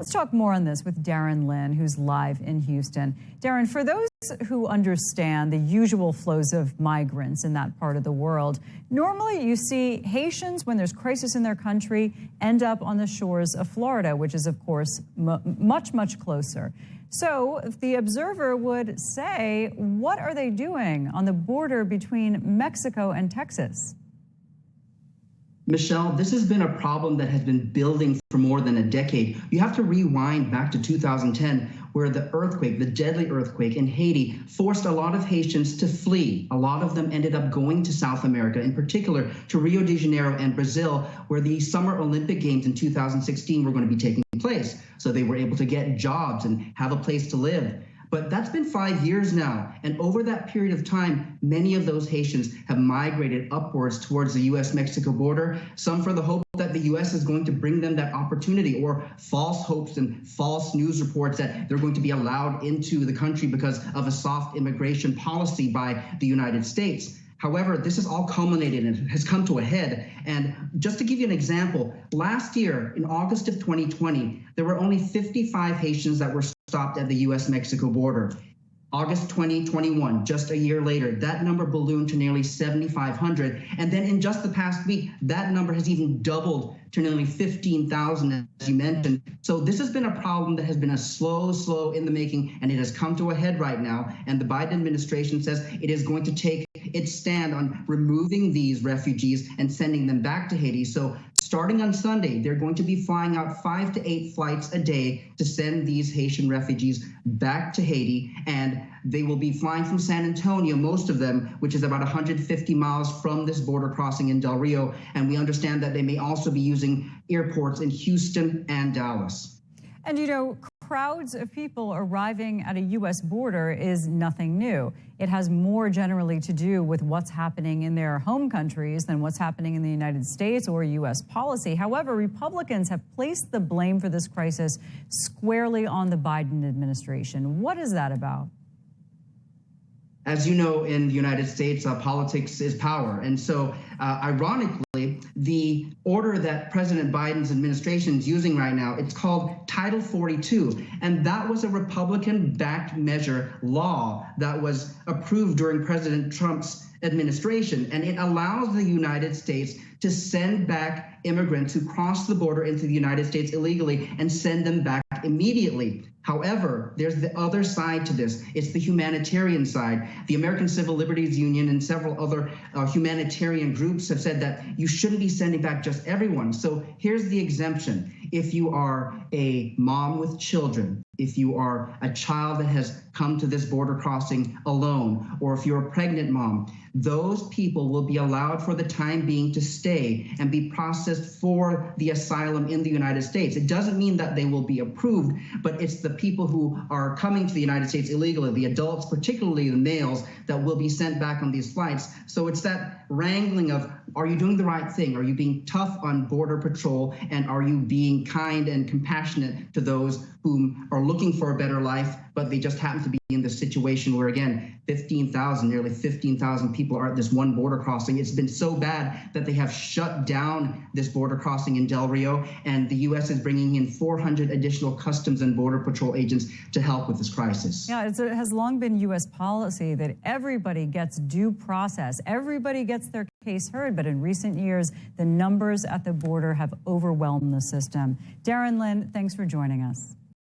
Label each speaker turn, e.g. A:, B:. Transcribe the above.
A: Let's talk more on this with Darren Lynn, who's live in Houston. Darren, for those who understand the usual flows of migrants in that part of the world, normally you see Haitians, when there's crisis in their country, end up on the shores of Florida, which is, of course, much, much closer. So the observer would say, what are they doing on the border between Mexico and Texas?
B: Michelle, this has been a problem that has been building for more than a decade. You have to rewind back to 2010, where the earthquake, the deadly earthquake in Haiti, forced a lot of Haitians to flee. A lot of them ended up going to South America, in particular to Rio de Janeiro and Brazil, where the Summer Olympic Games in 2016 were going to be taking place. So they were able to get jobs and have a place to live. But that's been 5 years now. And over that period of time, many of those Haitians have migrated upwards towards the U.S.-Mexico border, some for the hope that the U.S. is going to bring them that opportunity, or false hopes and false news reports that they're going to be allowed into the country because of a soft immigration policy by the United States. However, this has all culminated and has come to a head. And just to give you an example, last year, in August of 2020, there were only 55 Haitians that were stopped at the U.S.-Mexico border. August 2021, just a year later, that number ballooned to nearly 7,500. And then in just the past week, that number has even doubled to nearly 15,000, as you mentioned. So this has been a problem that has been a slow in the making, and it has come to a head right now. And the Biden administration says it is going to take its stand on removing these refugees and sending them back to Haiti. So starting on Sunday, they're going to be flying out 5 to 8 flights a day to send these Haitian refugees back to Haiti. And they will be flying from San Antonio, most of them, which is about 150 miles from this border crossing in Del Rio. And we understand that they may also be using airports in Houston and Dallas.
A: And, you know, crowds of people arriving at a U.S. border is nothing new. It has more generally to do with what's happening in their home countries than what's happening in the United States or U.S. policy. However, Republicans have placed the blame for this crisis squarely on the Biden administration. What is that about?
B: As you know, in the United States, politics is power. And so, ironically, the order that President Biden's administration is using right now, it's called Title 42. And that was a Republican-backed measure law that was approved during President Trump's administration. And it allows the United States to send back immigrants who cross the border into the United States illegally and send them back immediately. However, there's the other side to this. It's the humanitarian side. The American Civil Liberties Union and several other humanitarian groups have said that you shouldn't be sending back just everyone. So here's the exemption. If you are a mom with children, if you are a child that has come to this border crossing alone, or if you're a pregnant mom, those people will be allowed for the time being to stay and be processed for the asylum in the United States. It doesn't mean that they will be approved, but it's the people who are coming to the United States illegally, the adults, particularly the males, that will be sent back on these flights. So it's that wrangling of, are you doing the right thing? Are you being tough on Border Patrol? And are you being kind and compassionate to those whom are looking for a better life, but they just happen to be in this situation where, again, nearly 15,000 people are at this one border crossing. It's been so bad that they have shut down this border crossing in Del Rio, and the U.S. is bringing in 400 additional Customs and Border Patrol agents to help with this crisis.
A: Yeah, it has long been U.S. policy that everybody gets due process. Everybody gets their case heard, but in recent years, the numbers at the border have overwhelmed the system. Darren Lynn, thanks for joining us.